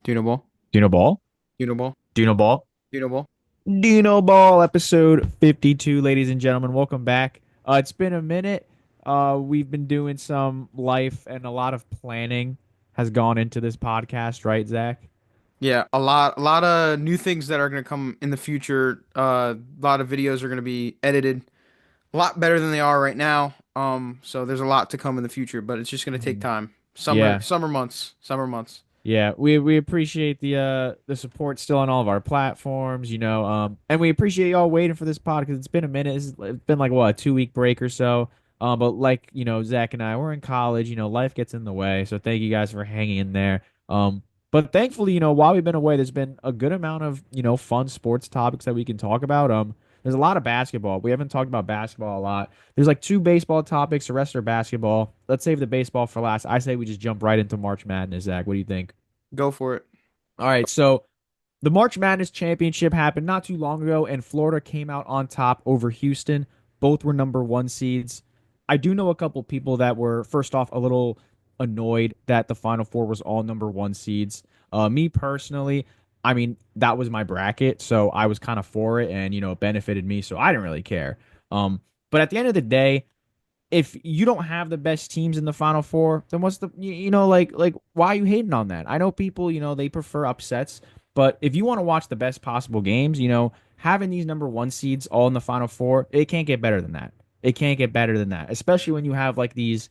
Dino Ball. Dino Ball? Dino Ball. Dino Ball? Dino Ball. Dino Ball episode 52, ladies and gentlemen. Welcome back. It's been a minute. We've been doing some life and a lot of planning has gone into this podcast, right, Zach? Yeah, a lot of new things that are gonna come in the future. A lot of videos are gonna be edited a lot better than they are right now. So there's a lot to come in the future, but it's just gonna take Mhm. time. Yeah. Summer months, summer months. Yeah, we appreciate the support still on all of our platforms, and we appreciate y'all waiting for this pod because it's been a minute. It's been like what, a 2 week break or so. But like Zach and I, we're in college. Life gets in the way. So thank you guys for hanging in there. But thankfully, while we've been away, there's been a good amount of fun sports topics that we can talk about. There's a lot of basketball. We haven't talked about basketball a lot. There's like two baseball topics. The rest are basketball. Let's save the baseball for last. I say we just jump right into March Madness, Zach. What do you think? Go for it. All right, so the March Madness championship happened not too long ago, and Florida came out on top over Houston. Both were number one seeds. I do know a couple people that were, first off, a little annoyed that the Final Four was all number one seeds. Me personally, I mean, that was my bracket, so I was kind of for it, and it benefited me, so I didn't really care. But at the end of the day, if you don't have the best teams in the Final Four, then what's the like why are you hating on that? I know people, they prefer upsets, but if you want to watch the best possible games, having these number one seeds all in the Final Four, it can't get better than that. It can't get better than that, especially when you have like these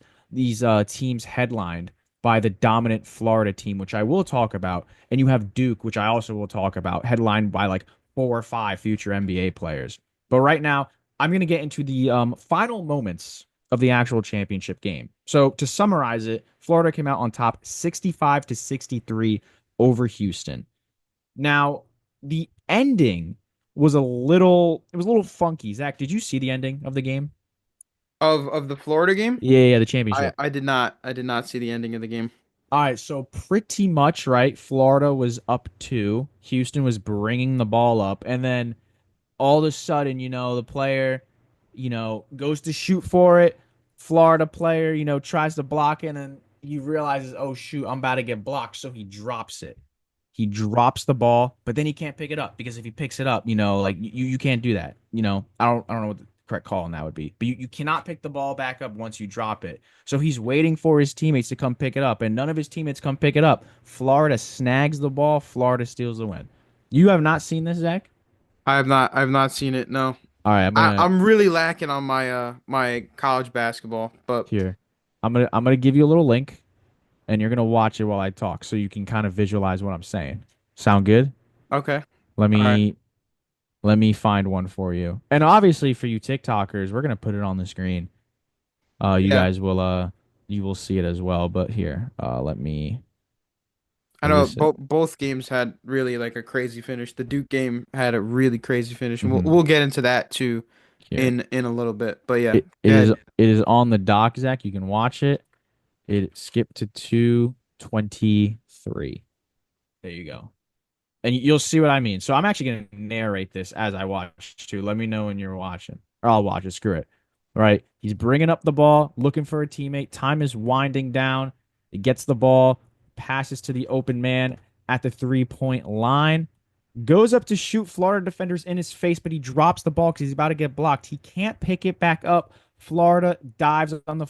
teams headlined by the dominant Florida team, which I will talk about, and you have Duke, which I also will talk about, headlined by like 4 or 5 future NBA players. But right now, I'm going to get into the final moments of the actual championship game. So to summarize it, Florida came out on top 65 to 63 over Houston. Now, the ending was a little funky. Zach, did you see the ending of the game? Of the Florida game, Yeah, the I championship. I did not I did not see the ending of the game. All right, so pretty much, right? Florida was up two. Houston was bringing the ball up, and then all of a sudden, the player, goes to shoot for it. Florida player, tries to block it, and then he realizes, oh shoot, I'm about to get blocked. So he drops it. He drops the ball, but then he can't pick it up because if he picks it up, like you can't do that. I don't know what the correct call on that would be. But you cannot pick the ball back up once you drop it. So he's waiting for his teammates to come pick it up, and none of his teammates come pick it up. Florida snags the ball, Florida steals the win. You have not seen this, Zach? I have not seen it. No, All right, I'm I gonna I'm really lacking on my college basketball, but here. I'm gonna give you a little link and you're gonna watch it while I talk so you can kind of visualize what I'm saying. Sound good? okay. Let All right. me let me find one for you. And obviously for you TikTokers, we're gonna put it on the screen. You Yeah. guys will you will see it as well. But here, let me I is know this it? both games had really like a crazy finish. The Duke game had a really crazy finish, and we'll Hmm. we'll get into that too Here. in a little bit. But yeah, It go is ahead. it is on the doc, Zach. You can watch it. It skipped to 2:23. There you go. And you'll see what I mean. So I'm actually going to narrate this as I watch too. Let me know when you're watching, or I'll watch it. Screw it. All right. He's bringing up the ball, looking for a teammate. Time is winding down. He gets the ball, passes to the open man at the 3 point line, goes up to shoot. Florida defenders in his face, but he drops the ball because he's about to get blocked. He can't pick it back up. Florida dives on the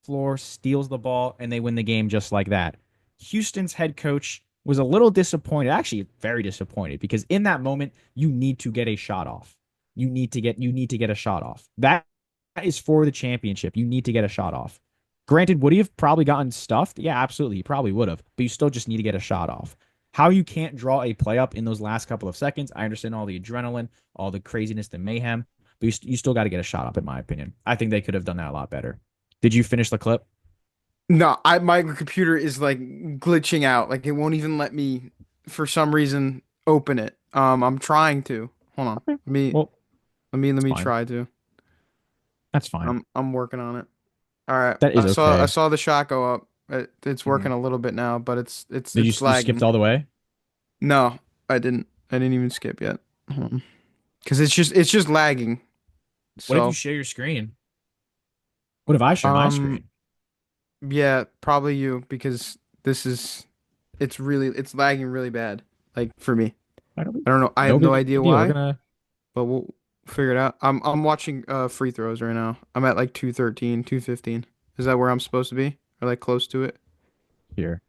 floor, steals the ball, and they win the game just like that. Houston's head coach was a little disappointed, actually very disappointed, because in that moment you need to get a shot off. You need to get a shot off. That is for the championship. You need to get a shot off. Granted, would he have probably gotten stuffed? Yeah, absolutely. He probably would have, but you still just need to get a shot off. How you can't draw a play up in those last couple of seconds, I understand all the adrenaline, all the craziness, the mayhem, but you still got to get a shot up, in my opinion. I think they could have done that a lot better. Did you finish the clip? No, I my computer is like glitching out. Like it won't even let me for some reason open it. I'm trying to. Hold on. Okay. Let me Well, let me let it's me fine. try to. That's fine. I'm working on it. All right. That is I okay. saw the shot go up. It's Mhm. working a little bit now, but it's Did it's you skipped lagging. all the way? No, I didn't. I didn't even skip yet. Because it's just lagging. What if you So, share your screen? What if I share my um, screen? yeah, probably you because this is it's lagging really bad. Like for me. I don't I don't know. I have No no big idea deal. We're why, gonna but we'll figure it out. I'm watching free throws right now. I'm at like 213, 215. Is that where I'm supposed to be? Or like close to it? here.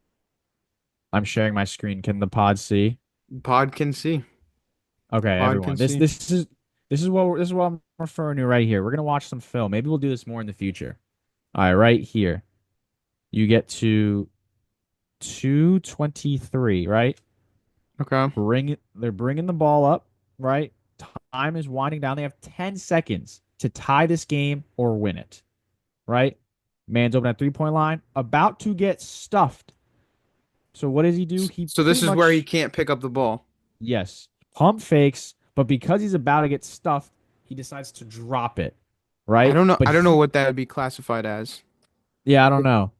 I'm sharing my screen. Can the pod see? Pod can see. Okay, Pod can everyone. This see. this is this is what I'm referring to right here. We're gonna watch some film. Maybe we'll do this more in the future. All right, right here. You get to 223, right? Okay. They're bringing the ball up, right? Time is winding down. They have 10 seconds to tie this game or win it, right? Man's open at 3-point line, about to get stuffed. So what does he do? He So pretty this is where he much, can't pick up the ball. yes, pump fakes, but because he's about to get stuffed, he decides to drop it, right? But I don't know he, what that would be classified as. yeah, I don't know.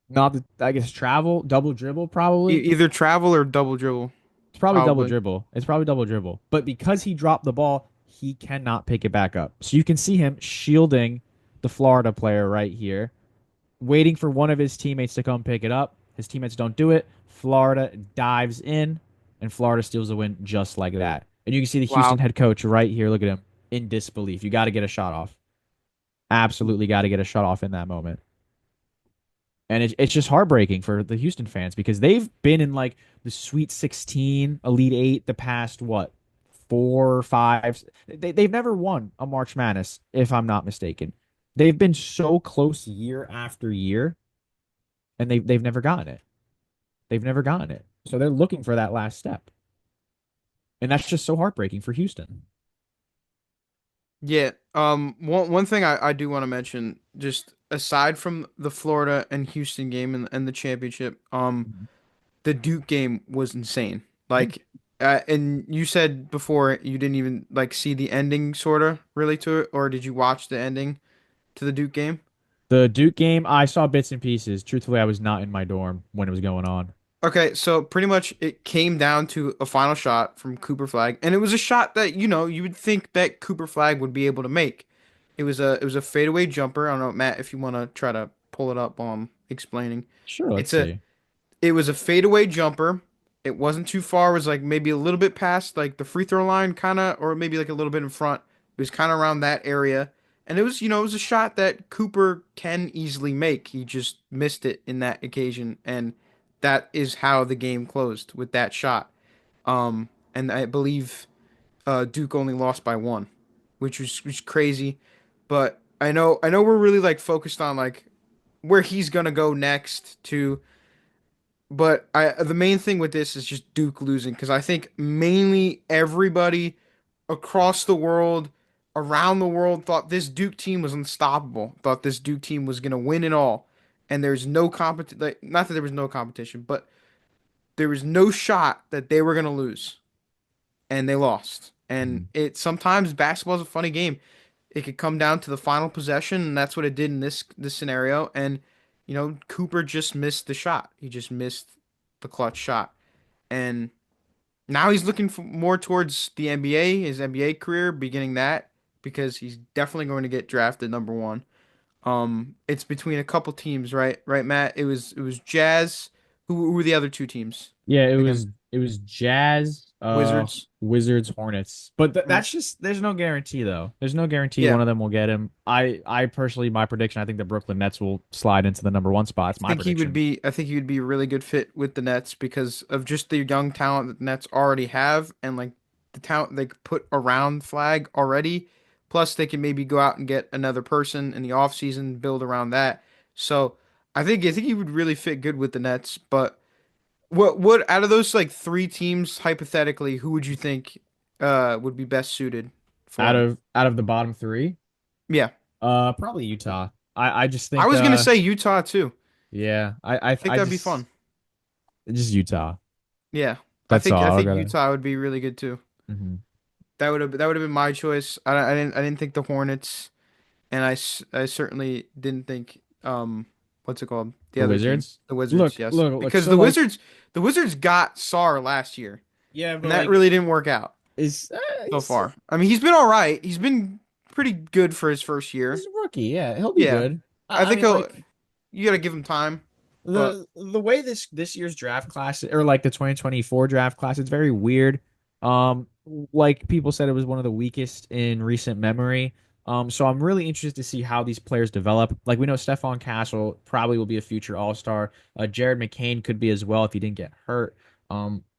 Not the, I guess travel, double dribble, probably. Either travel or double dribble, It's probably double probably. dribble. It's probably double dribble. But because he dropped the ball, he cannot pick it back up. So you can see him shielding the Florida player right here, waiting for one of his teammates to come pick it up. His teammates don't do it. Florida dives in, and Florida steals the win just like that. And you can see the Houston Wow. head coach right here. Look at him in disbelief. You got to get a shot off. Absolutely got to get a shot off in that moment. And it's just heartbreaking for the Houston fans because they've been in like the Sweet 16, Elite Eight the past, what, 4 or 5. They've never won a March Madness, if I'm not mistaken. They've been so close year after year, and they've never gotten it. They've never gotten it. So they're looking for that last step. And that's just so heartbreaking for Houston. Yeah. One thing I do want to mention, just aside from the Florida and Houston game and the championship, Mhm. the Duke game was insane. Yeah. Like, and you said before you didn't even like see the ending, sorta, really to it, or did you watch the ending to the Duke game? The Duke game, I saw bits and pieces. Truthfully, I was not in my dorm when it was going on. Okay, so pretty much it came down to a final shot from Cooper Flag, and it was a shot that, you would think that Cooper Flag would be able to make. It was a fadeaway jumper. I don't know, Matt, if you want to try to pull it up while I'm explaining. Sure, let's It's a see. it was a fadeaway jumper. It wasn't too far. It was like maybe a little bit past like the free throw line, kind of, or maybe like a little bit in front. It was kind of around that area. And it was a shot that Cooper can easily make. He just missed it in that occasion. And that is how the game closed with that shot. And I believe Duke only lost by one, which was crazy. But I know we're really like focused on like where he's gonna go next to, but the main thing with this is just Duke losing because I think mainly everybody across the world, around the world, thought this Duke team was unstoppable. Thought this Duke team was gonna win it all, and there's no competition. Like, not that there was no competition, but there was no shot that they were gonna lose, and they lost. And Mhm. it sometimes basketball's a funny game. It could come down to the final possession, and that's what it did in this scenario. And Cooper just missed the shot. He just missed the clutch shot, and now he's looking for more towards the NBA, his NBA career, beginning that because he's definitely going to get drafted number one. It's between a couple teams, right? Right, Matt. It was Jazz. Who were the other two teams Yeah, again? it was Jazz, Wizards. Wizards, Hornets. But Mm, that's just there's no guarantee though. There's no guarantee yeah, one of them will get him. I personally my prediction, I think the Brooklyn Nets will slide into the number one spot. It's my prediction. I think he would be a really good fit with the Nets because of just the young talent that the Nets already have and like the talent they could put around Flag already. Plus they can maybe go out and get another person in the offseason, build around that. So I think he would really fit good with the Nets. But what out of those like three teams, hypothetically, who would you think would be best suited for him? Out of the bottom three, Yeah. probably Utah. I just I think was gonna say Utah too. yeah, I think I that'd be fun. just Utah. Yeah. I That's think I all. I think gotta. Utah would be really good too. Mhm. That would have been my choice. I didn't think the Hornets, and I certainly didn't think what's it called? The The other team, Wizards. the Wizards. Yes, Look. because So the like, Wizards got Sar last year, yeah, and but that like, really didn't work out is so far. I mean, he's been all right. He's been pretty good for his first he's year. a rookie. Yeah, he'll be Yeah, good. I I think mean, he'll. like, You got to give him time. But The way this year's draft class or like the 2024 draft class, it's very weird. Um, like people said, it was one of the weakest in recent memory. So I'm really interested to see how these players develop. Like we know Stephon Castle probably will be a future All-Star. Jared McCain could be as well if he didn't get hurt.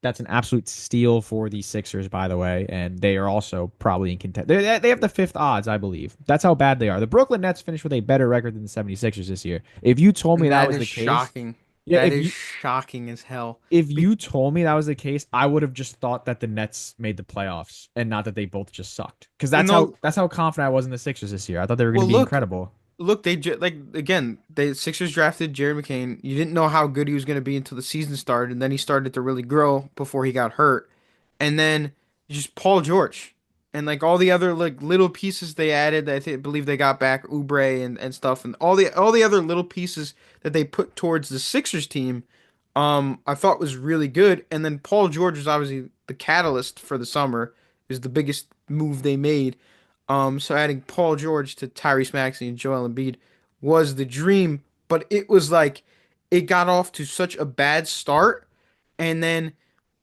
That's an absolute steal for the Sixers, by the way, and they are also probably in contention. They have the fifth odds, I believe. That's how bad they are. The Brooklyn Nets finished with a better record than the 76ers this year. If you told me that that was is the case, shocking. yeah, That is shocking as hell. if Be- you told me that was the case, I would have just thought that the Nets made the playoffs and not that they both just sucked. Because well, no, that's how confident I was in the Sixers this year. I thought they were going to well, be look, incredible. like again, the Sixers drafted Jared McCain. You didn't know how good he was going to be until the season started, and then he started to really grow before he got hurt. And then just Paul George and like all the other like little pieces they added. Believe they got back Oubre and stuff, and all the other little pieces that they put towards the Sixers team. I thought was really good. And then Paul George was obviously the catalyst for the summer. Is the biggest move they made. So adding Paul George to Tyrese Maxey and Joel Embiid was the dream, but it was like it got off to such a bad start, and then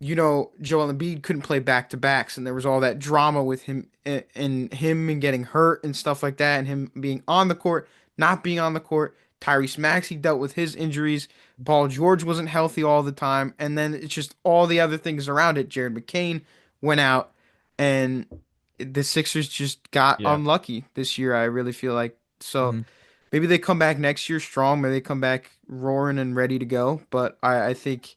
Joel Embiid couldn't play back to backs, and there was all that drama with him and him and getting hurt and stuff like that, and him being on the court, not being on the court. Tyrese Maxey dealt with his injuries. Paul George wasn't healthy all the time, and then it's just all the other things around it. Jared McCain went out, and the Sixers just got Yeah. unlucky this year. I really feel like so. Hmm. Maybe they come back next year strong. Maybe they come back roaring and ready to go. But I think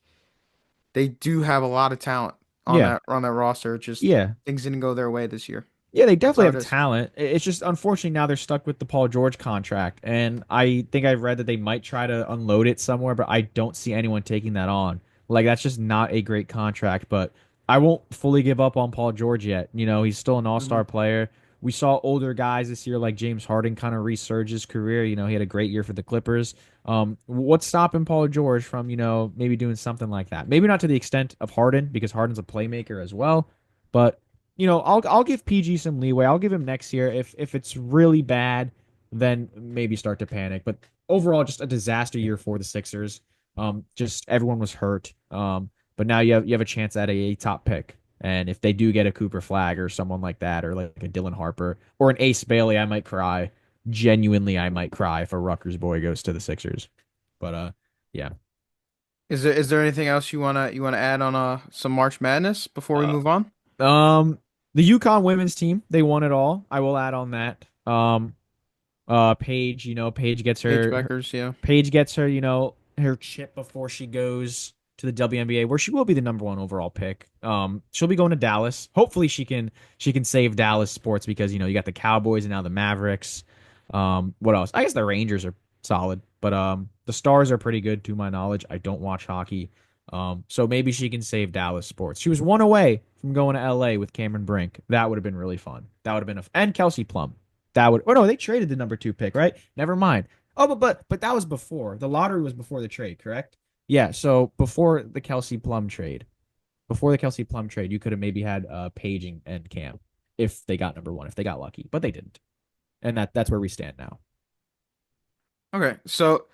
they do have a lot of talent on Yeah. that roster. Just Yeah. things didn't go their way this year. Yeah, they That's definitely how it have is. talent. It's just unfortunately now they're stuck with the Paul George contract, and I think I read that they might try to unload it somewhere, but I don't see anyone taking that on. Like that's just not a great contract, but I won't fully give up on Paul George yet. You know, he's still an Hmm. all-star player. We saw older guys this year like James Harden kind of resurge his career. You know, he had a great year for the Clippers. What's stopping Paul George from, maybe doing something like that? Maybe not to the extent of Harden because Harden's a playmaker as well, but I'll give PG some leeway. I'll give him next year. If it's really bad, then maybe start to panic. But overall, just a disaster year for the Sixers. Just everyone was hurt. But now you have a chance at a top pick. And if they do get a Cooper Flag or someone like that, or like a Dylan Harper or an Ace Bailey, I might cry. Genuinely, I might cry if a Rutgers boy goes to the Sixers. But yeah. Is there anything else you wanna add on some March Madness before we Uh, move on? um, the UConn women's team, they won it all. I will add on that. Paige, Paige gets Paige her Beckers, yeah. Paige gets her, her chip before she goes to the WNBA, where she will be the number one overall pick. She'll be going to Dallas. Hopefully she can save Dallas sports because you got the Cowboys and now the Mavericks. What else? I guess the Rangers are solid, but the Stars are pretty good to my knowledge. I don't watch hockey. So maybe she can save Dallas sports. She was one away from going to LA with Cameron Brink. That would have been really fun. That would have been and Kelsey Plum. That would. Oh no, they traded the number two pick, right? Never mind. Oh, but that was before the lottery was before the trade, correct? Yeah. So before the Kelsey Plum trade, you could have maybe had Paging and Cam if they got number one, if they got lucky, but they didn't, and that's where we stand now. Okay, so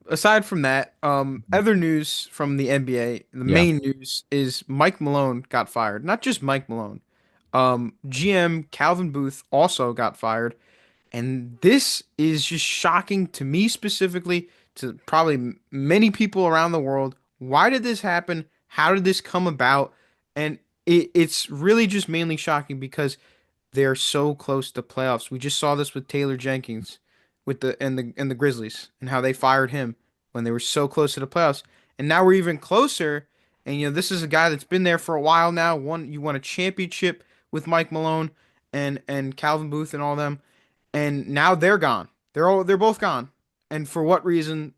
aside from that, Mhm. other news from the NBA, the Yeah. main news is Mike Malone got fired. Not just Mike Malone. GM Calvin Booth also got fired. And this is just shocking to me specifically, to probably many people around the world. Why did this happen? How did this come about? And it's really just mainly shocking because they're so close to playoffs. We just saw this with Taylor Jenkins with the Grizzlies and how they fired him when they were so close to the playoffs. And now we're even closer. And this is a guy that's been there for a while now. You won a championship with Mike Malone and Calvin Booth and all them. And now they're gone. They're both gone. And for what reason?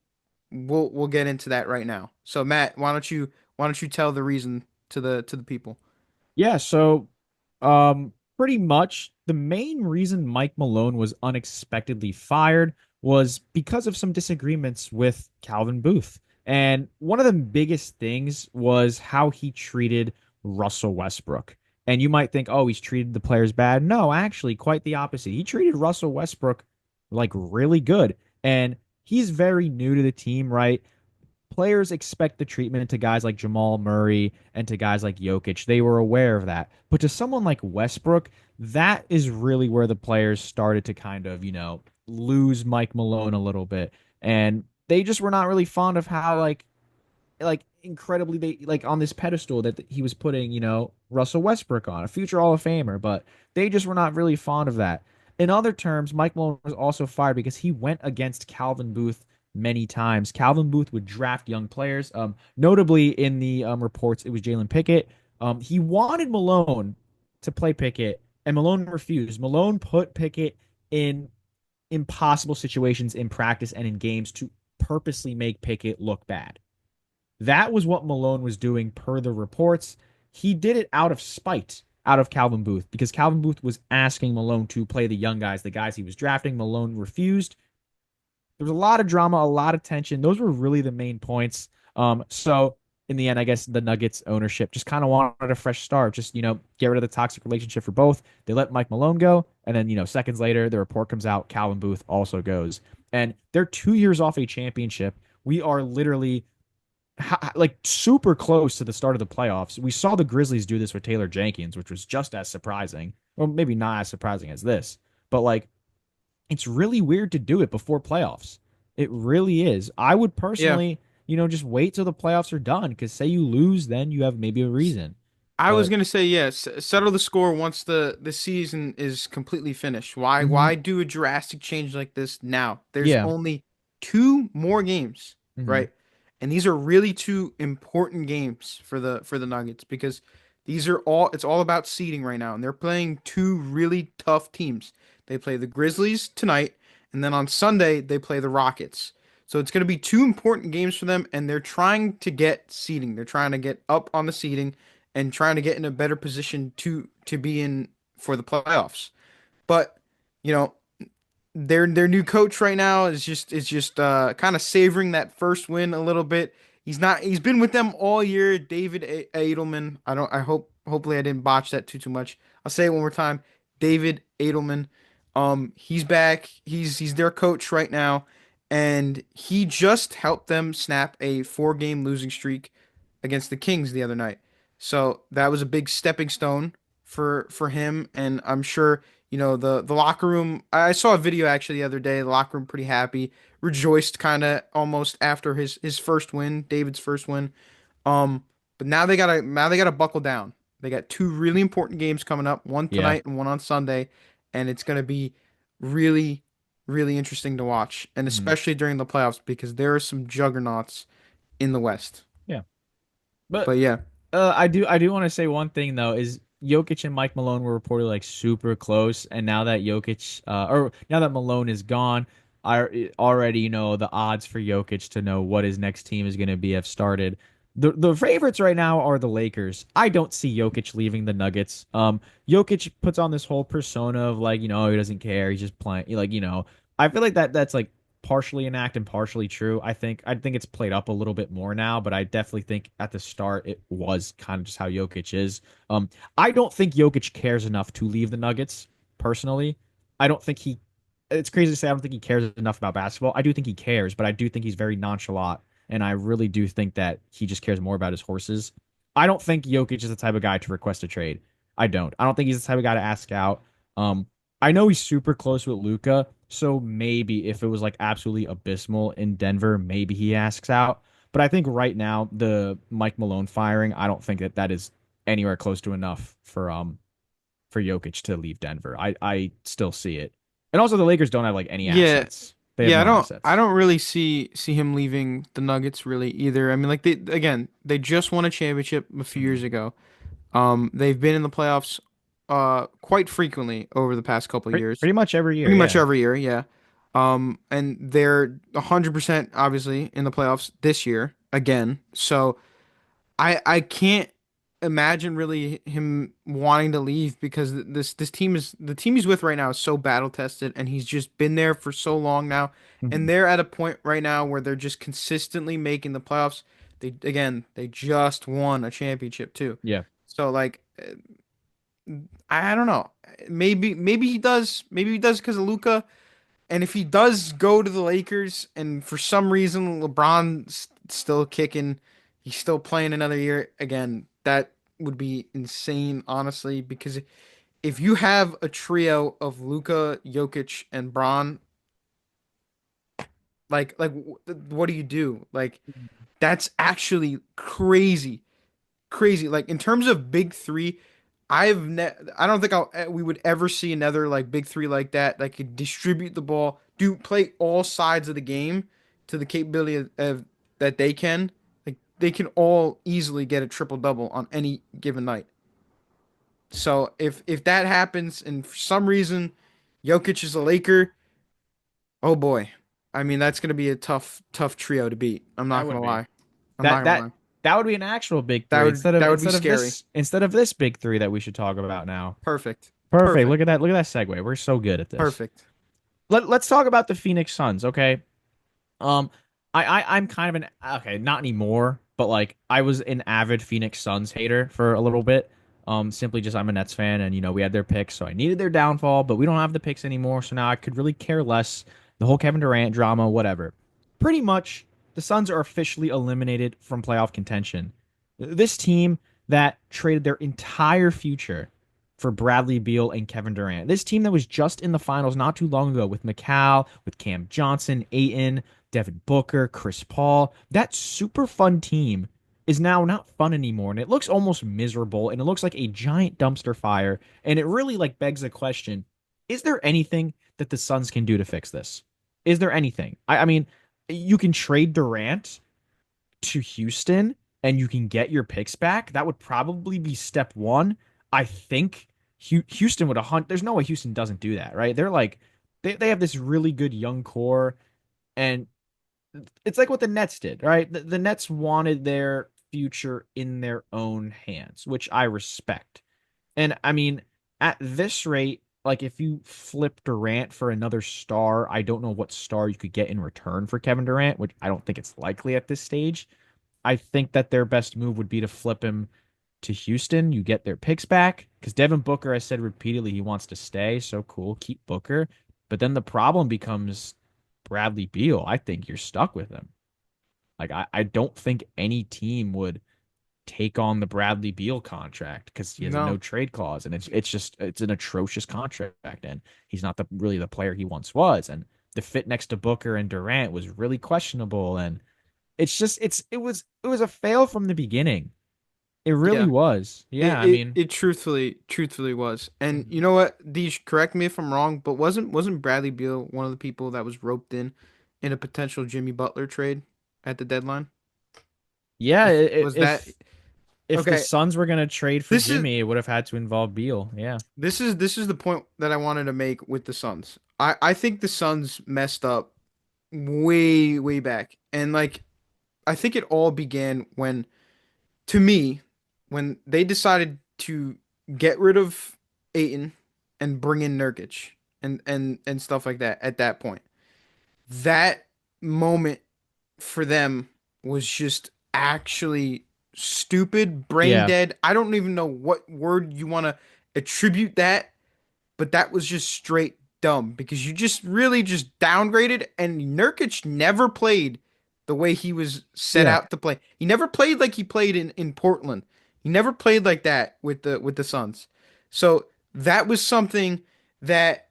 We'll get into that right now. So Matt, why don't you tell the reason to the people? Yeah, so pretty much the main reason Mike Malone was unexpectedly fired was because of some disagreements with Calvin Booth. And one of the biggest things was how he treated Russell Westbrook. And you might think, oh, he's treated the players bad. No, actually, quite the opposite. He treated Russell Westbrook like really good. And he's very new to the team, right? players expect the treatment to guys like Jamal Murray and to guys like Jokic. They were aware of that. But to someone like Westbrook, that is really where the players started to kind of, lose Mike Malone a little bit. And they just were not really fond of how incredibly they like on this pedestal that he was putting, Russell Westbrook on, a future Hall of Famer, but they just were not really fond of that. In other terms, Mike Malone was also fired because he went against Calvin Booth many times. Calvin Booth would draft young players. Notably in the reports, it was Jalen Pickett. He wanted Malone to play Pickett, and Malone refused. Malone put Pickett in impossible situations in practice and in games to purposely make Pickett look bad. That was what Malone was doing per the reports. He did it out of spite out of Calvin Booth because Calvin Booth was asking Malone to play the young guys, the guys he was drafting. Malone refused. There was a lot of drama, a lot of tension. Those were really the main points. So in the end, I guess the Nuggets ownership just kind of wanted a fresh start. Just, get rid of the toxic relationship for both. They let Mike Malone go. And then, seconds later, the report comes out. Calvin Booth also goes. And they're 2 years off a championship. We are literally like super close to the start of the playoffs. We saw the Grizzlies do this with Taylor Jenkins, which was just as surprising. Well, maybe not as surprising as this, but like it's really weird to do it before playoffs. It really is. I would Yeah. personally, just wait till the playoffs are done because say you lose, then you have maybe a reason. I was But gonna say yes. Settle the score once the season is completely finished. Why hmm why do a drastic change like this now? There's yeah, only two more games, hmm right? And these are really two important games for the Nuggets because these are all it's all about seeding right now, and they're playing two really tough teams. They play the Grizzlies tonight, and then on Sunday they play the Rockets. So it's going to be two important games for them, and they're trying to get seeding. They're trying to get up on the seeding and trying to get in a better position to be in for the playoffs. But you know, their new coach right now is just kind of savoring that first win a little bit. He's been with them all year. David Adelman. I hope hopefully I didn't botch that too much. I'll say it one more time. David Adelman. He's back. He's their coach right now, and he just helped them snap a 4 game losing streak against the Kings the other night. So that was a big stepping stone for him, and I'm sure the locker room. I saw a video actually the other day. The locker room pretty happy, rejoiced kind of almost after his first win, David's first win. But now they gotta buckle down. They got two really important games coming up, one yeah, tonight and one on Sunday, and it's gonna be really really interesting to watch, and hmm especially during the playoffs because there are some juggernauts in the West. yeah. But But yeah, I do want to say one thing though is Jokic and Mike Malone were reported like super close, and now that or now that Malone is gone, I already the odds for Jokic to know what his next team is going to be have started. The favorites right now are the Lakers. I don't see Jokic leaving the Nuggets. Jokic puts on this whole persona of like he doesn't care, he's just playing like I feel like that's like partially an act and partially true. I think it's played up a little bit more now, but I definitely think at the start it was kind of just how Jokic is. I don't think Jokic cares enough to leave the Nuggets personally. I don't think he it's crazy to say I don't think he cares enough about basketball. I do think he cares, but I do think he's very nonchalant and I really do think that he just cares more about his horses. I don't think Jokic is the type of guy to request a trade. I don't. I don't think he's the type of guy to ask out. Um, I know he's super close with Luka, so maybe if it was like absolutely abysmal in Denver, maybe he asks out. But I think right now the Mike Malone firing, I don't think that is anywhere close to enough for Jokic to leave Denver. I still see it. And also the Lakers don't have like any yeah, assets. They have yeah. I no don't I assets. don't really see him leaving the Nuggets really either. I mean, like they just won a championship a few Mhm. years ago. They've been in the playoffs quite frequently over the past couple of years. Pretty much every year, Pretty much yeah. every year, yeah. And they're 100% obviously in the playoffs this year again. So I can't imagine really him wanting to leave because this team is the team he's with right now is so battle tested and he's just been there for so long now. And Mhm. they're at a point right now where they're just consistently making the playoffs. They just won a championship too. Yeah. So like I don't know. Maybe he does because of Luka. And if he does go to the Lakers and for some reason LeBron still kicking. He's still playing another year. Again, that would be insane, honestly, because if you have a trio of Luka, Jokic, and Braun, what do you do? Like that's actually crazy, crazy. Like in terms of big three, I don't think we would ever see another like big three like that could distribute the ball, do play all sides of the game to the capability of that they can. Like they can all easily get a triple double on any given night. So if that happens and for some reason Jokic is a Laker, oh boy. I mean that's gonna be a tough trio to beat. I'm That not would gonna be lie. I'm not that gonna that lie. that would be an actual big That three would instead of that would be scary. instead of this big three that we should talk about now. Perfect. Perfect. Perfect. Look at that segue. We're so good at this. Perfect. Let's talk about the Phoenix Suns, okay? Um, I'm kind of an okay, not anymore, but like I was an avid Phoenix Suns hater for a little bit. Simply just I'm a Nets fan, and we had their picks, so I needed their downfall, but we don't have the picks anymore, so now I could really care less. The whole Kevin Durant drama, whatever. Pretty much, the Suns are officially eliminated from playoff contention. This team that traded their entire future for Bradley Beal and Kevin Durant. This team that was just in the finals not too long ago with McCall, with Cam Johnson, Aiton, Devin Booker, Chris Paul. That super fun team is now not fun anymore, and it looks almost miserable, and it looks like a giant dumpster fire. And it really like begs the question: is there anything that the Suns can do to fix this? Is there anything? I mean, you can trade Durant to Houston and you can get your picks back. That would probably be step one. I think Houston would have hunt. There's no way Houston doesn't do that, right? They're like they have this really good young core, and it's like what the Nets did, right? The Nets wanted their future in their own hands, which I respect. And I mean, at this rate, like if you flip Durant for another star, I don't know what star you could get in return for Kevin Durant, which I don't think it's likely at this stage. I think that their best move would be to flip him to Houston. You get their picks back because Devin Booker has said repeatedly he wants to stay. So cool, keep Booker. But then the problem becomes Bradley Beal. I think you're stuck with him. Like I don't think any team would take on the Bradley Beal contract because he has a no No. trade clause, and it's an atrocious contract, and he's not really the player he once was, and the fit next to Booker and Durant was really questionable, and it was a fail from the beginning. It really Yeah. was. It Yeah, I it mean, it truthfully was. And you know what? These correct me if I'm wrong, but wasn't Bradley Beal one of the people that was roped in a potential Jimmy Butler trade at the deadline? yeah, If was that if the okay? Suns were gonna trade for This is Jimmy, it would have had to involve Beal. Yeah, this is the point that I wanted to make with the Suns. I think the Suns messed up way back. And like I think it all began when to me, when they decided to get rid of Aiton and bring in Nurkic and stuff like that at that point, that moment for them was just actually stupid, brain yeah, dead. I don't even know what word you want to attribute that, but that was just straight dumb because you just really just downgraded and Nurkic never played the way he was set yeah, out to play. He never played like he played in Portland. He never played like that with the Suns. So that was something that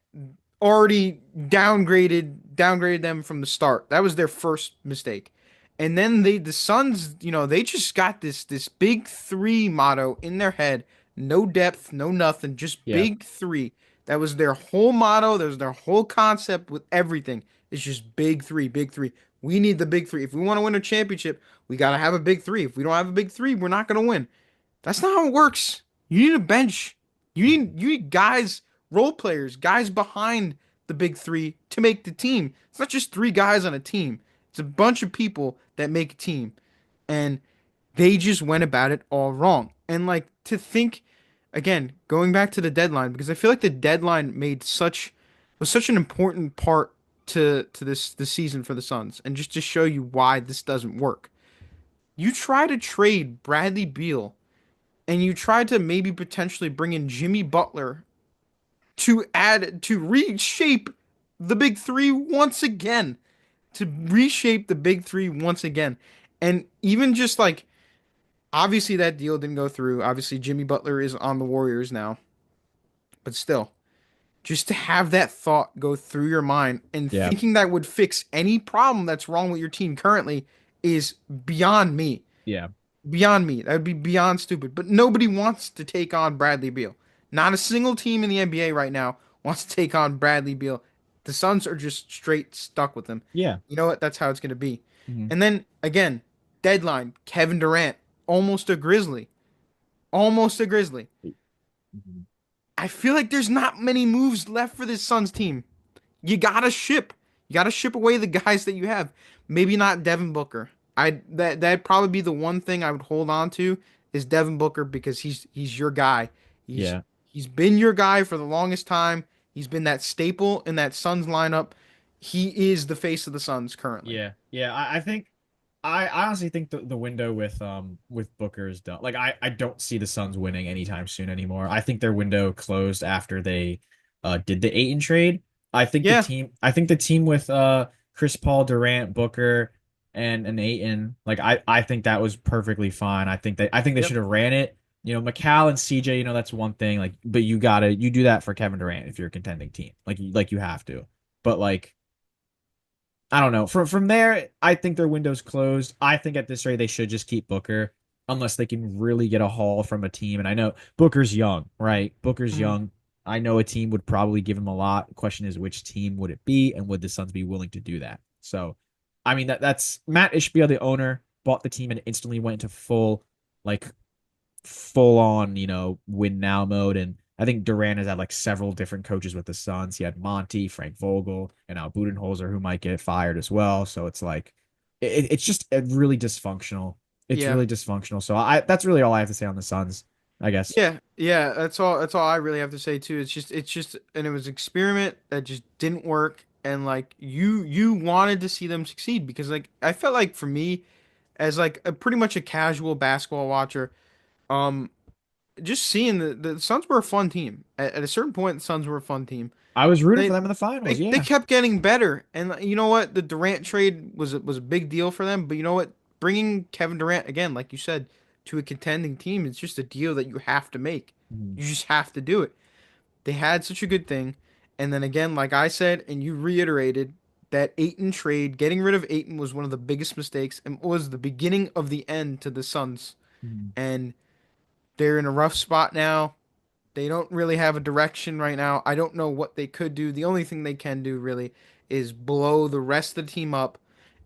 already downgraded them from the start. That was their first mistake. And then the Suns, they just got this big three motto in their head. No depth, no nothing, just yeah, big three. That was their whole motto. That was their whole concept with everything. It's just big three, big three. We need the big three. If we want to win a championship, we got to have a big three. If we don't have a big three, we're not going to win. That's not how it works. You need a bench. You need guys, role players, guys behind the big three to make the team. It's not just three guys on a team. It's a bunch of people that make a team. And they just went about it all wrong. And like to think again, going back to the deadline, because I feel like the deadline was such an important part to this season for the Suns, and just to show you why this doesn't work. You try to trade Bradley Beal, and you try to maybe potentially bring in Jimmy Butler to reshape the big three once again, to reshape the big three once again. And even just like obviously that deal didn't go through. Obviously Jimmy Butler is on the Warriors now, but still, just to have that thought go through your mind and Yeah. thinking that would fix any problem that's wrong with your team currently is beyond me. Yeah. Beyond me. That would be beyond stupid. But nobody wants to take on Bradley Beal. Not a single team in the NBA right now wants to take on Bradley Beal. The Suns are just straight stuck with him. Yeah. You know what? That's how it's going to be. Hmm. And then again, deadline, Kevin Durant, almost a Grizzly. Almost a Grizzly. Mhm. I feel like there's not many moves left for this Suns team. You gotta ship. You gotta ship away the guys that you have. Maybe not Devin Booker. That'd probably be the one thing I would hold on to is Devin Booker because he's your guy. He's Yeah. he's been your guy for the longest time. He's been that staple in that Suns lineup. He is the face of the Suns currently. Yeah. Yeah. I think I honestly think the window with Booker is done. Like I don't see the Suns winning anytime soon anymore. I think their window closed after they did the Ayton trade. Yeah. I think the team with Chris Paul, Durant, Booker, and Ayton, like I think that was perfectly fine. I think they Yep. should have ran it. You know, McCall and CJ, that's one thing. Like, but you do that for Kevin Durant if you're a contending team. Like you have to. But like I don't know. From there, I think their window's closed. I think at this rate they should just keep Booker unless they can really get a haul from a team. And I know Booker's young, right? Booker's Mhm. young. I know a team would probably give him a lot. The question is which team would it be, and would the Suns be willing to do that? So, I mean that's Matt Ishbia, the owner, bought the team and instantly went into like full on, win now mode. And I think Duran has had like several different coaches with the Suns. He had Monty, Frank Vogel, and now Budenholzer, who might get fired as well. So it's like it's just really dysfunctional. It's Yeah. really dysfunctional. So I that's really all I have to say on the Suns, I guess. Yeah, yeah, that's all I really have to say too. It's just and it was an experiment that just didn't work and like you wanted to see them succeed because like I felt like for me as like a pretty much a casual basketball watcher, um just seeing the Suns were a fun team. At a certain point the Suns were a fun team. I was rooting for They them in the finals. they Yeah. kept getting better and you know what? The Durant trade was a big deal for them, but you know what? Bringing Kevin Durant again, like you said, to a contending team, it's just a deal that you have to make. Mhm. You just have to do it. They had such a good thing. And then again, like I said, and you reiterated, that Aiton trade, getting rid of Aiton was one of the biggest mistakes and was the beginning of the end to the Suns. Mhm. And they're in a rough spot now. They don't really have a direction right now. I don't know what they could do. The only thing they can do really is blow the rest of the team up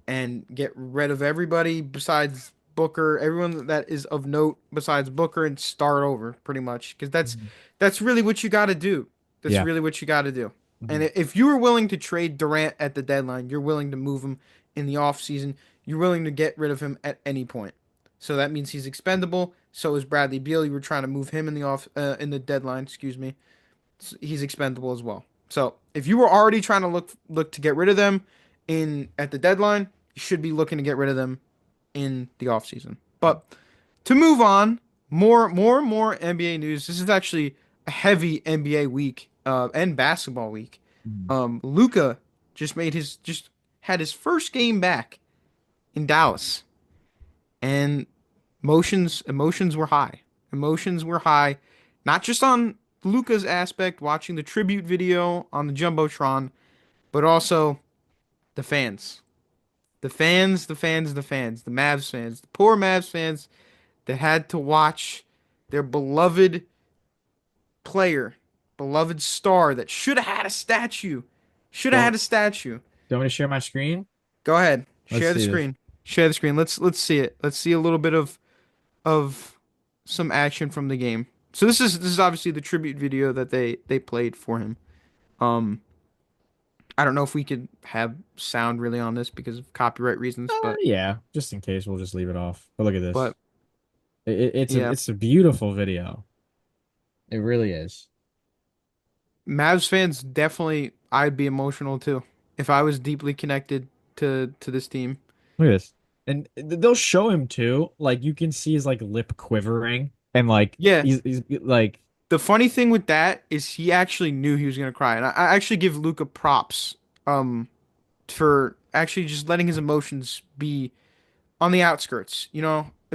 and get rid of everybody besides Booker, everyone that is of note besides Booker, and start over pretty much because Mhm. that's really what you got to do. That's Yeah. really what you got to do. And Mhm. if you were willing to trade Durant at the deadline, you're willing to move him in the offseason. You're willing to get rid of him at any point. So that means he's expendable. So is Bradley Beal. You were trying to move him in the deadline, excuse me. He's expendable as well. So if you were already trying to look to get rid of them in at the deadline, you should be looking to get rid of them in the offseason. But to move on, more NBA news. This is actually a heavy NBA week and basketball week. Mhm. Luka just had his first game back in Dallas, and emotions were high. Emotions were high, not just on Luka's aspect, watching the tribute video on the Jumbotron, but also the fans. The Mavs fans, the poor Mavs fans that had to watch their beloved player, beloved star that should have had a statue. Should have Don't had a statue. don't want to share my screen? Go ahead. Let's Share the see this. screen. Share the screen. Let's see it. Let's see a little bit of some action from the game. So this is obviously the tribute video that they played for him. Um I don't know if we could have sound really on this because of copyright reasons, Yeah, just in case we'll just leave it off. But look at this. but yeah, It's a beautiful video. It really is. Mavs fans definitely I'd be emotional too if I was deeply connected to this team. Look at this. And they'll show him too. Like you can see his like lip quivering and like Yeah, he's like the funny thing with that is he actually knew he was gonna cry, and I actually give Luca props um for actually just letting his emotions be on the outskirts,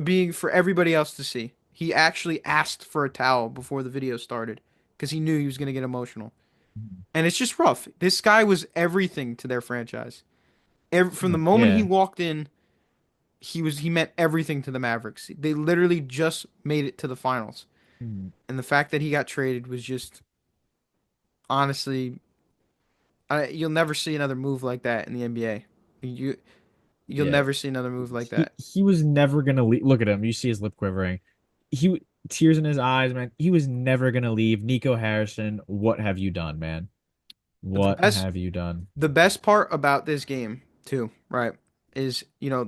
being for everybody else to see. He actually asked for a towel before the video started because he knew he was going to get emotional. And it's just rough. This guy was everything to their franchise. From the moment he Yeah. walked in, he meant everything to the Mavericks. They literally just made it to the finals. Mhm. And the fact that he got traded was just honestly, you'll never see another move like that in the NBA. You'll Yeah. never see another move like He that. he was never gonna leave. Look at him. You see his lip quivering. He Tears in his eyes, man. He was never gonna leave. Nico Harrison, what have you done, man? But the What best have you done? The best part about this game, too, right, is the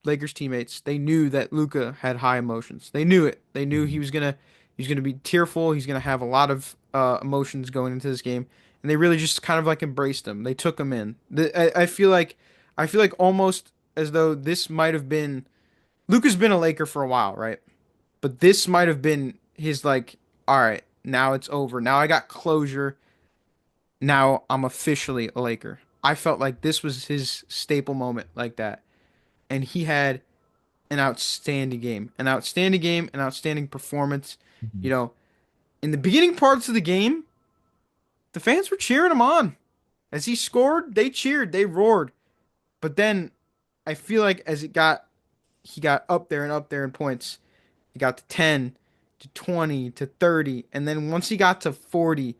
Lakers teammates, they knew that Luka had high emotions. They knew it. They knew Mhm. he's gonna be tearful. He's gonna have a lot of emotions going into this game, and they really just kind of like embraced him. They took him in. I feel like almost as though this might have been Luka's been a Laker for a while, right? But this might have been his like, all right, now it's over. Now I got closure. Now I'm officially a Laker. I felt like this was his staple moment like that. And he had an outstanding performance. You Mhm. know, in the beginning parts of the game, the fans were cheering him on. As he scored, they cheered, they roared. But then I feel like he got up there in points. He got to 10, to 20, to 30. And then once he got to 40,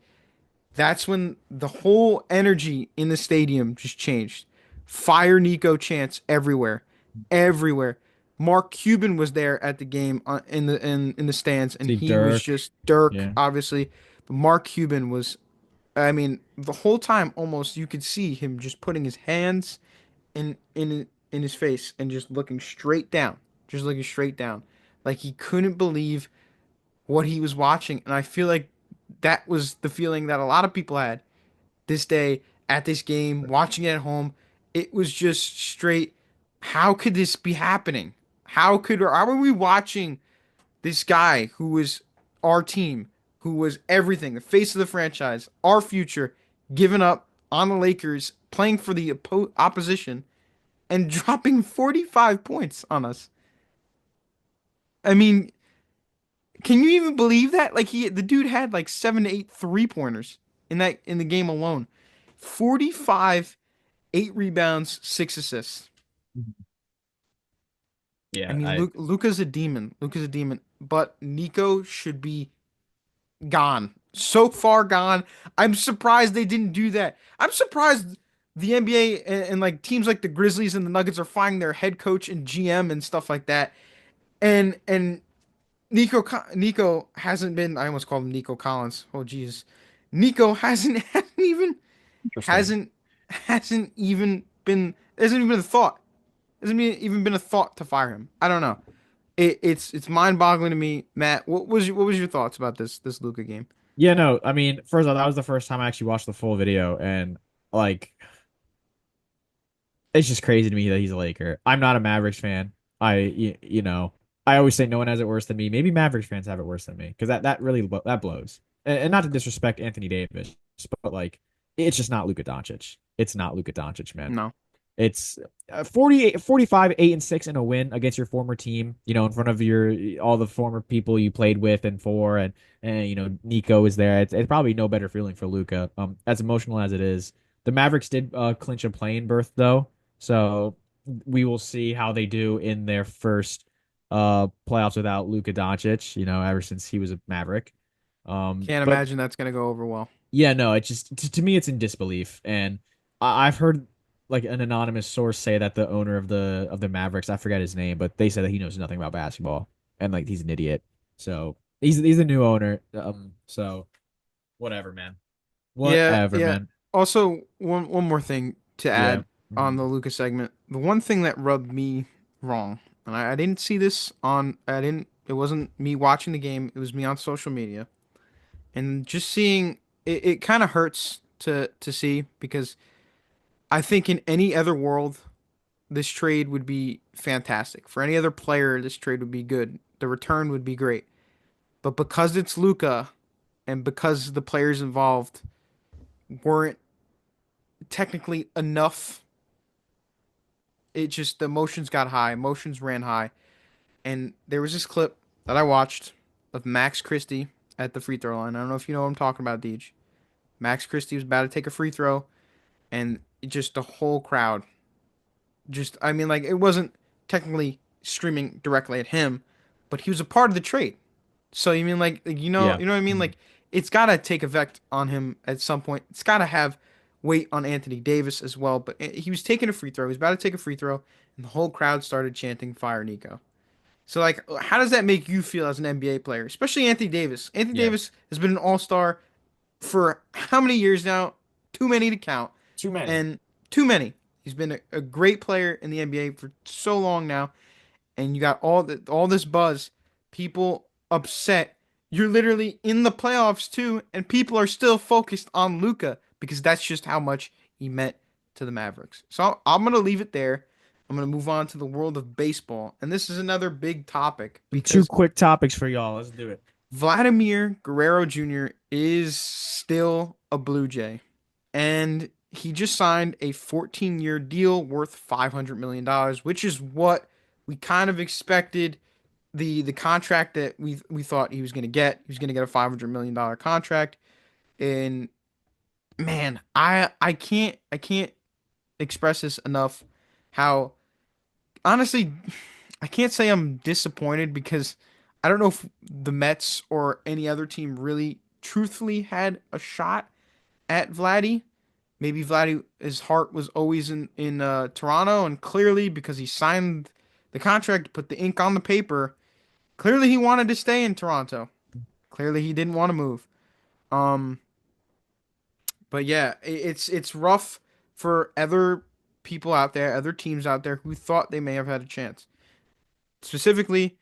that's when the whole energy in the stadium just changed. Fire Nico chants everywhere, everywhere. Mark Cuban was there at the game in the stands, and See he was Dirk. just Dirk, Yeah. obviously. But Mark Cuban was, I mean, the whole time almost you could see him just putting his hands in his face and just looking straight down, like he couldn't believe what he was watching. And I feel like that was the feeling that a lot of people had this day at this game, watching it at home. It was just straight. How could this be happening? How are we watching this guy who was our team, who was everything, the face of the franchise, our future, giving up on the Lakers, playing for the opposition, and dropping 45 points on us? I mean, can you even believe that? Like the dude had like 7 to 8 3 pointers in the game alone. 45, 8 rebounds, 6 assists. Mhm. I Yeah, mean, I Luka's a demon. Luka's a demon. But Nico should be gone. So far gone. I'm surprised they didn't do that. I'm surprised the NBA and like teams like the Grizzlies and the Nuggets are firing their head coach and GM and stuff like that. And Nico hasn't been. I almost called him Nico Collins. Oh jeez, Nico interesting. hasn't hasn't even been hasn't even been a thought. Even been a thought to fire him. I don't know. It's mind boggling to me, Matt. What was your thoughts about this Luca game? Yeah, no, I mean, first of all, that was the first time I actually watched the full video, and like it's just crazy to me that he's a Laker. I'm not a Mavericks fan. I always say no one has it worse than me. Maybe Mavericks fans have it worse than me because that really that blows. And not to disrespect Anthony Davis, but like it's just not Luka Doncic. It's not Luka Doncic, man. No, It's 48, 45, 8-6 in a win against your former team, in front of all the former people you played with and for, and Nico is there. It's probably no better feeling for Luka. As emotional as it is. The Mavericks did clinch a play-in berth though, so we will see how they do in their first playoffs without Luka Doncic, ever since he was a Maverick. can't But imagine that's gonna go over well. yeah, no, it just to me it's in disbelief, and I've heard like an anonymous source say that the owner of the Mavericks, I forget his name, but they said that he knows nothing about basketball and like he's an idiot. So he's the new owner. So whatever, man. Yeah, Whatever, yeah. man. Also, one more thing to Yeah. add on Mhm. the Luca segment. The one thing that rubbed me wrong, and I didn't see this on. I didn't. It wasn't me watching the game. It was me on social media, and just seeing it. It kind of hurts to see because I think in any other world, this trade would be fantastic. For any other player, this trade would be good. The return would be great. But because it's Luca and because the players involved weren't technically enough it just the emotions got high, emotions ran high, and there was this clip that I watched of Max Christie at the free throw line. I don't know if you know what I'm talking about, Deej. Max Christie was about to take a free throw, and just the whole crowd, just I mean, like it wasn't technically streaming directly at him, but he was a part of the trade. So you mean like Yeah. you know what I mean? Mhm. Like it's gotta take effect on him at some point. It's gotta have weight on Anthony Davis as well. But he was taking a free throw. He was about to take a free throw, and the whole crowd started chanting "Fire Nico." So like, how does that make you feel as an NBA player, especially Anthony Davis? Anthony Yeah. Davis has been an All Star for how many years now? Too many to count, Too many. and too many. He's been a great player in the NBA for so long now, and you got all this buzz, people upset. You're literally in the playoffs too, and people are still focused on Luka because that's just how much he meant to the Mavericks. So I'm gonna leave it there. I'm gonna move on to the world of baseball, and this is another big topic Some two because quick topics for y'all. Let's do it. Vladimir Guerrero Jr. is still a Blue Jay, and he just signed a 14-year deal worth $500 million, which is what we kind of expected the contract that we thought he was going to get. He was going to get a $500 million contract, and man, I can't express this enough. How honestly, I can't say I'm disappointed because I don't know if the Mets or any other team really truthfully had a shot at Vladdy. Maybe Vladdy, his heart was always in Toronto, and clearly because he signed the contract, put the ink on the paper, clearly he wanted to stay in Toronto. Clearly he didn't want to move. Um, but yeah, it's rough for other people out there, other teams out there who thought they may have had a chance. Specifically,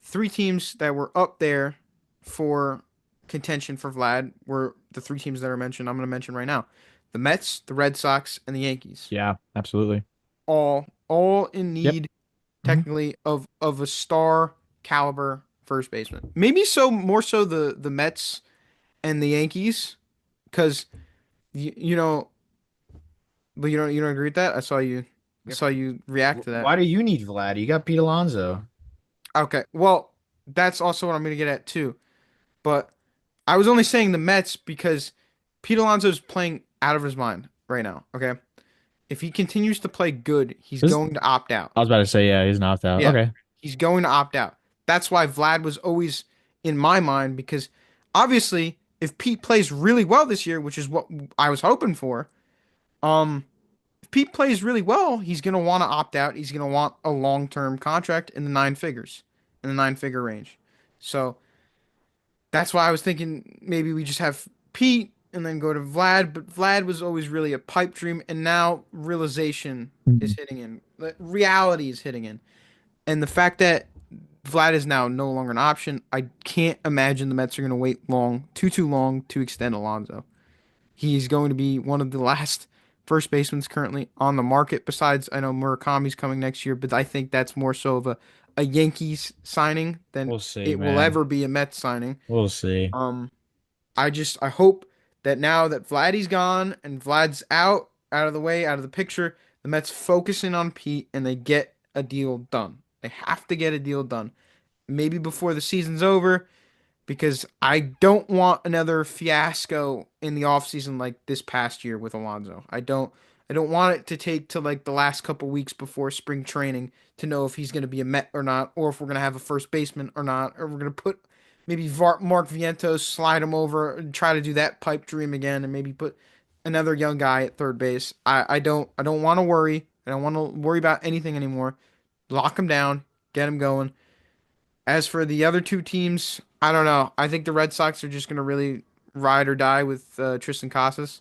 three teams that were up there for contention for Vlad were the three teams that are mentioned. I'm going to mention right now: the Mets, the Red Sox, and the Yankees. Yeah, absolutely. All in Yep. need Mhm. technically of a star caliber first baseman. Maybe so more so the Mets and the Yankees because you know, but you don't agree with that. I Yep. saw you react to that. Why do you need Vlad? You got Pete Alonso. Okay, well that's also what I'm gonna get at too. But I was only saying the Mets because Pete Alonso's playing out of his mind right now. Okay, if he continues to play good, he's This, going to opt out. I was about to say, yeah, he's an opt out. Yeah, Okay. he's going to opt out. That's why Vlad was always in my mind because obviously if Pete plays really well this year, which is what I was hoping for, um, if Pete plays really well, he's gonna want to opt out. He's gonna want a long-term contract in the nine figures, in the nine-figure range. So that's why I was thinking maybe we just have Pete and then go to Vlad. But Vlad was always really a pipe dream, and now realization is Mhm. hitting in. Reality is hitting in. And the fact that Vlad is now no longer an option, I can't imagine the Mets are going to wait too long to extend Alonso. He's going to be one of the last first basemen currently on the market. Besides, I know Murakami's coming next year, but I think that's more so of a Yankees signing than We'll see, it will man. ever be a Mets signing. We'll see. Um, I hope that now that Vladdy's gone and Vlad's out of the way, out of the picture, the Mets focusing on Pete and they get a deal done. They have to get a deal done. Maybe before the season's over, because I don't want another fiasco in the offseason like this past year with Alonso. I don't want it to take to like the last couple weeks before spring training to know if he's going to be a Met or not, or if we're going to have a first baseman or not, or we're going to put maybe Mark Vientos, slide him over and try to do that pipe dream again and maybe put another young guy at third base. I don't want to worry. I don't want to worry about anything anymore. Lock him down, get him going. As for the other two teams, I don't know. I think the Red Sox are just going to really ride or die with Tristan Casas.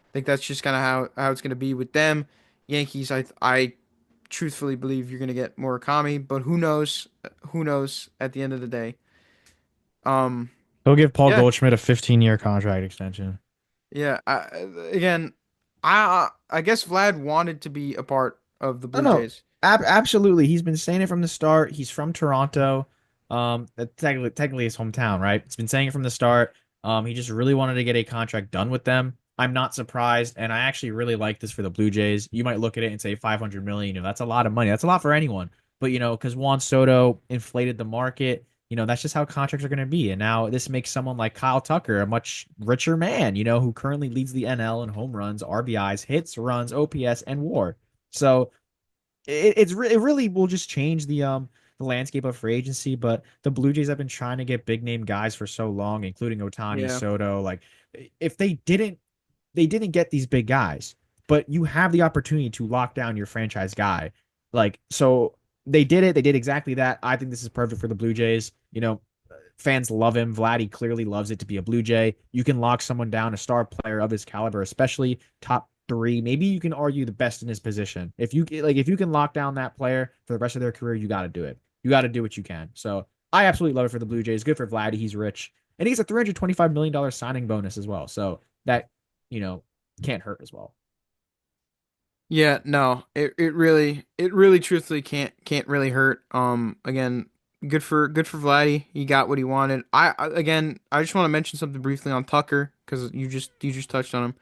I think that's just kind of how it's going to be with them. Yankees, I truthfully believe you're going to get Murakami, but who knows? Who knows at the end of the day? Um, He'll give Paul yeah, Goldschmidt a 15-year contract extension. yeah. Again, I guess Vlad wanted to be a part of the No, Blue no, Jays. absolutely. He's been saying it from the start. He's from Toronto. That's technically his hometown, right? He's been saying it from the start. He just really wanted to get a contract done with them. I'm not surprised, and I actually really like this for the Blue Jays. You might look at it and say 500 million, that's a lot of money. That's a lot for anyone. But because Juan Soto inflated the market, that's just how contracts are going to be. And now this makes someone like Kyle Tucker a much richer man, who currently leads the NL in home runs, RBIs, hits, runs, OPS, and WAR. So it really will just change the landscape of free agency. But the Blue Jays have been trying to get big name guys for so long, including Otani, Yeah. Soto. Like if they didn't get these big guys, but you have the opportunity to lock down your franchise guy. Like, so they did it. They did exactly that. I think this is perfect for the Blue Jays. Fans love him. Vladdy clearly loves it to be a Blue Jay. You can lock someone down, a star player of his caliber, especially top three. Maybe you can argue the best in his position. If you can lock down that player for the rest of their career, you got to do it. You got to do what you can. So I absolutely love it for the Blue Jays. Good for Vladdy. He's rich. And he gets a $325 million signing bonus as well. So that, you know, can't hurt as well. Yeah, no, it really truthfully can't really hurt. Again, good for Vladdy. He got what he wanted. Again, I just want to mention something briefly on Tucker because you just touched on him.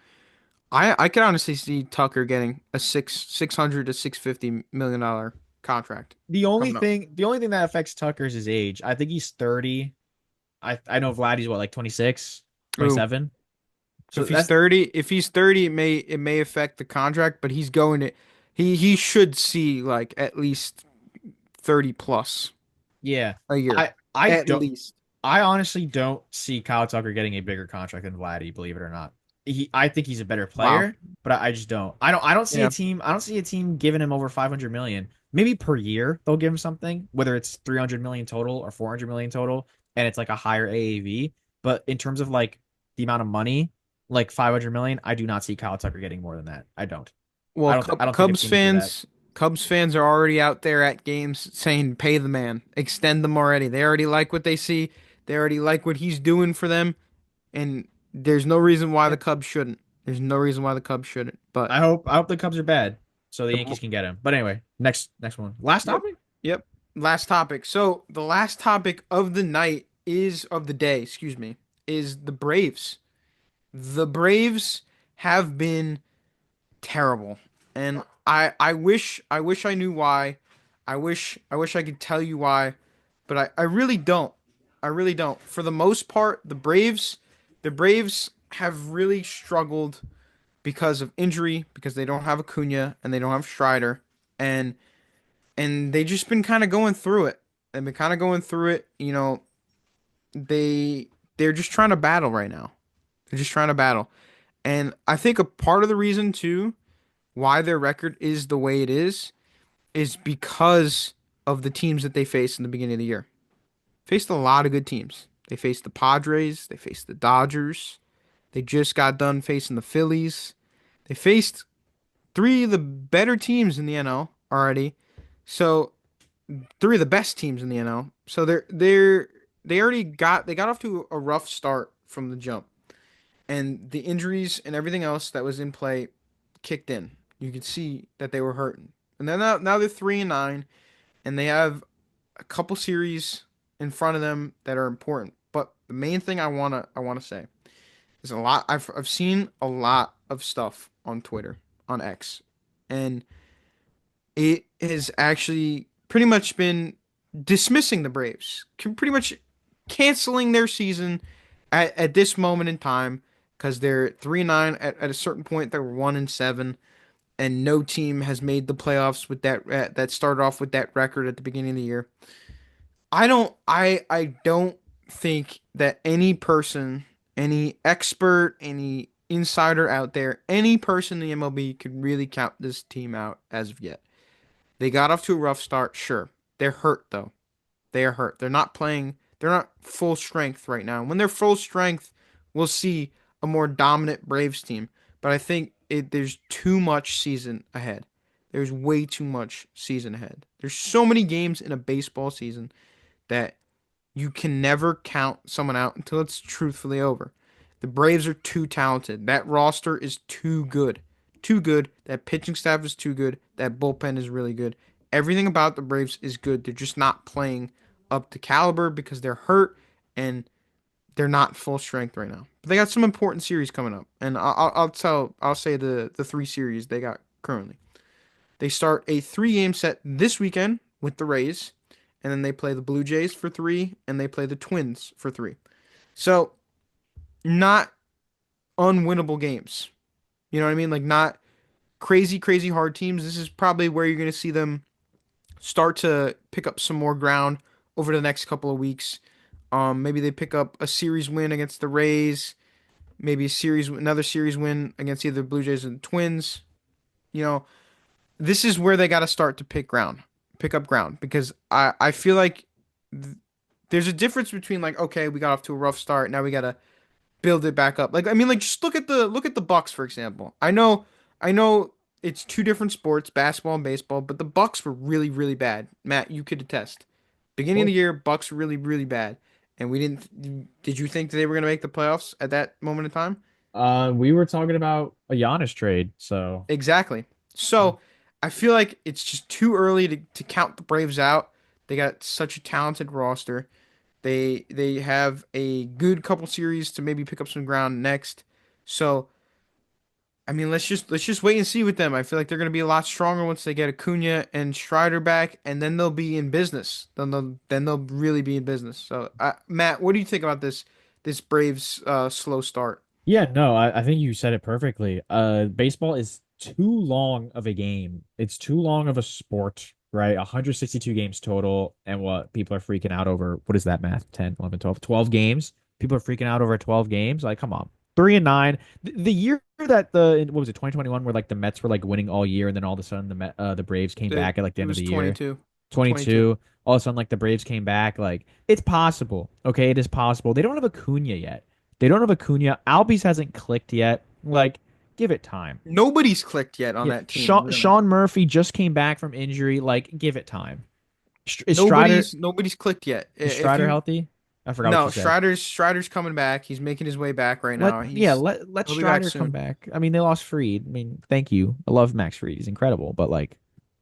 I could honestly see Tucker getting a six hundred to $650 million contract The only coming up. thing, the only thing that affects Tucker is his age. I think he's 30. I know Vladdy's what, like 26, Ooh. 27. So So that's if he's 30, it may affect the contract, but he's going to he should see like at least 30 plus yeah. a year. I At don't least. I honestly don't see Kyle Tucker getting a bigger contract than Vladdy, believe it or not. I think he's a better Wow. player, but I just don't. I don't see a Yeah. team. I don't see a team giving him over 500 million. Maybe per year they'll give him something, whether it's 300 million total or 400 million total, and it's like a higher AAV. But in terms of like the amount of money, like 500 million, I do not see Kyle Tucker getting more than that. I don't. Well, I don't think a Cubs team would do that. fans, Cubs fans are already out there at games saying, "Pay the man, extend them already." They already like what they see. They already like what he's doing for them, and there's no reason why the Yeah. Cubs shouldn't. There's no reason why the Cubs shouldn't. But I hope the Cubs are bad, so the the Yankees mo- can get him. But anyway, next one. Last yep, topic. yep. Last topic. So the last topic of the night is of the day, excuse me, is the Braves. The Braves have been terrible. And I wish I knew why. I wish I could tell you why, but I really don't. I really don't. For the most part, the Braves have really struggled because of injury, because they don't have Acuna and they don't have Strider, and they just been kind of going through it. They've been kind of going through it. They they're just trying to battle right now. They're just trying to battle. And I think a part of the reason too why their record is the way it is because of the teams that they faced in the beginning of the year. Faced a lot of good teams. They faced the Padres, they faced the Dodgers. They just got done facing the Phillies. They faced three of the better teams in the NL already. So three of the best teams in the NL. So they got off to a rough start from the jump. And the injuries and everything else that was in play kicked in. You could see that they were hurting. And then now they're 3-9, and they have a couple series in front of them that are important. But the main thing I wanna say is a lot. I've seen a lot of stuff on Twitter, on X, and it has actually pretty much been dismissing the Braves, pretty much canceling their season at this moment in time because they're 3-9. At a certain point, they were 1-7, and no team has made the playoffs with that started off with that record at the beginning of the year. I don't think that any person, any expert, any insider out there, any person in the MLB could really count this team out as of yet. They got off to a rough start, sure. They're hurt though. They are hurt. They're not playing. They're not full strength right now. When they're full strength, we'll see a more dominant Braves team. But I think there's too much season ahead. There's way too much season ahead. There's so many games in a baseball season that you can never count someone out until it's truthfully over. The Braves are too talented. That roster is too good. Too good. That pitching staff is too good. That bullpen is really good. Everything about the Braves is good. They're just not playing up to caliber because they're hurt and they're not full strength right now. But they got some important series coming up, and I'll say the three series they got currently. They start a three-game set this weekend with the Rays, and then they play the Blue Jays for three, and they play the Twins for three. So not unwinnable games. You know what I mean? Like not crazy, crazy hard teams. This is probably where you're going to see them start to pick up some more ground over the next couple of weeks. Maybe they pick up a series win against the Rays, maybe another series win against either Blue Jays and Twins. You know, this is where they got to start to pick up ground because I feel like th- there's a difference between like okay, we got off to a rough start, now we got to build it back up. Like I mean, like just look at the Bucks for example. I know it's two different sports, basketball and baseball, but the Bucks were really really bad. Matt, you could attest. Beginning of the Well, year, Bucks were really really bad, and we didn't. Did you think that they were gonna make the playoffs at that moment in time? we were talking about a Giannis trade, so Exactly. yeah. So I feel like it's just too early to count the Braves out. They got such a talented roster. They have a good couple series to maybe pick up some ground next. So I mean, let's just wait and see with them. I feel like they're going to be a lot stronger once they get Acuna and Strider back, and then they'll be in business. Then they'll really be in business. So, Matt, what do you think about this Braves slow start? Yeah, no, I think you said it perfectly. Baseball is too long of a game. It's too long of a sport, right? 162 games total, and what people are freaking out over, what is that math? 10, 11, 12, 12 games. People are freaking out over 12 games. Like, come on. 3-9. The year that what was it, 2021, where like the Mets were like winning all year, and then all of a sudden the Braves came back at like the It end of was the year. 22, 22. 22, all of a sudden like the Braves came back. Like, it's possible. Okay, it is possible. They don't have Acuna yet. They don't have Acuna. Albies hasn't clicked yet. Like, give it time. Nobody's clicked yet on Yeah, that team, really. Sean Murphy just came back from injury. Like, give it time. Is Strider Nobody's clicked yet. is If Strider you healthy? I forgot what No, you said. Strider's coming back. He's making his way back right Let now. yeah, let He'll be back Strider come soon. back. I mean, they lost Freed. I mean, thank you. I love Max Freed. He's incredible. But like,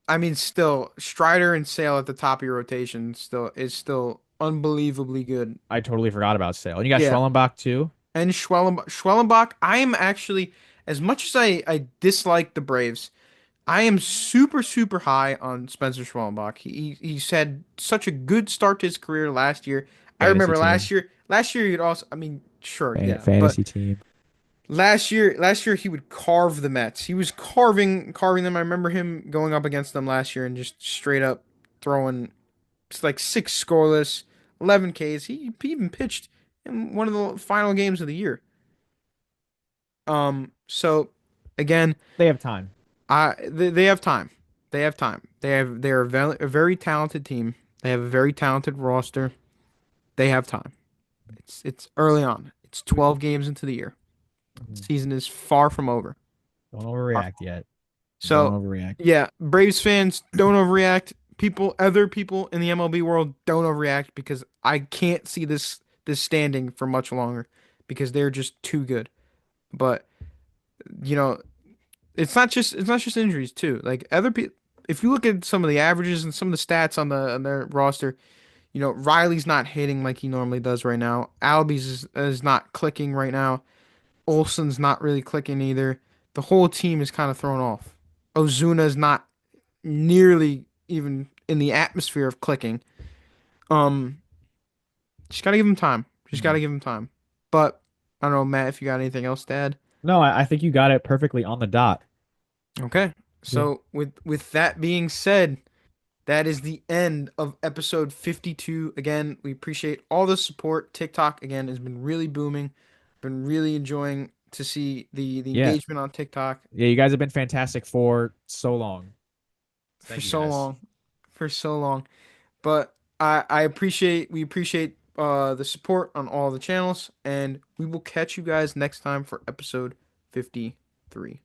I mean, still Strider and Sale at the top of your rotation still unbelievably good. I totally forgot about Sale. And you got Yeah, Schwellenbach too. and Schwellenbach. I am actually as much as I dislike the Braves. I am super super high on Spencer Schwellenbach. He's had such a good start to his career last year. I Fantasy remember team. last year he'd also. I mean, sure, yeah, but Fantasy team. last year he would carve the Mets. He was carving them. I remember him going up against them last year and just straight up throwing like six scoreless, 11 Ks. He even pitched in one of the final games of the year. So again, They have time. they have time. They have time. They're a very talented team. They have a very talented roster. They have time. It's early on. It's 12 games into the year. Mhm. Season is far from over. Don't Far overreact from yet. Don't So, overreact. yeah, Braves fans don't overreact. Other people in the MLB world don't overreact because I can't see this standing for much longer because they're just too good. But you know, it's not just injuries too. Like other people, if you look at some of the averages and some of the stats on their roster, you know, Riley's not hitting like he normally does right now. Albies is not clicking right now. Olson's not really clicking either. The whole team is kind of thrown off. Ozuna's not nearly even in the atmosphere of clicking. Um, just gotta give him time. Just gotta Mhm. give him time. But I don't know, Matt, if you got anything else to add. No, I think you got it perfectly on the dot. Okay. Yeah. So with that being said, that is the end of episode 52. Again, we appreciate all the support. TikTok again has been really booming. Been really enjoying to see the Yeah. engagement on TikTok Yeah, you guys have been fantastic for so long. for Thank you so guys. long. For so long. But we appreciate the support on all the channels, and we will catch you guys next time for episode 53.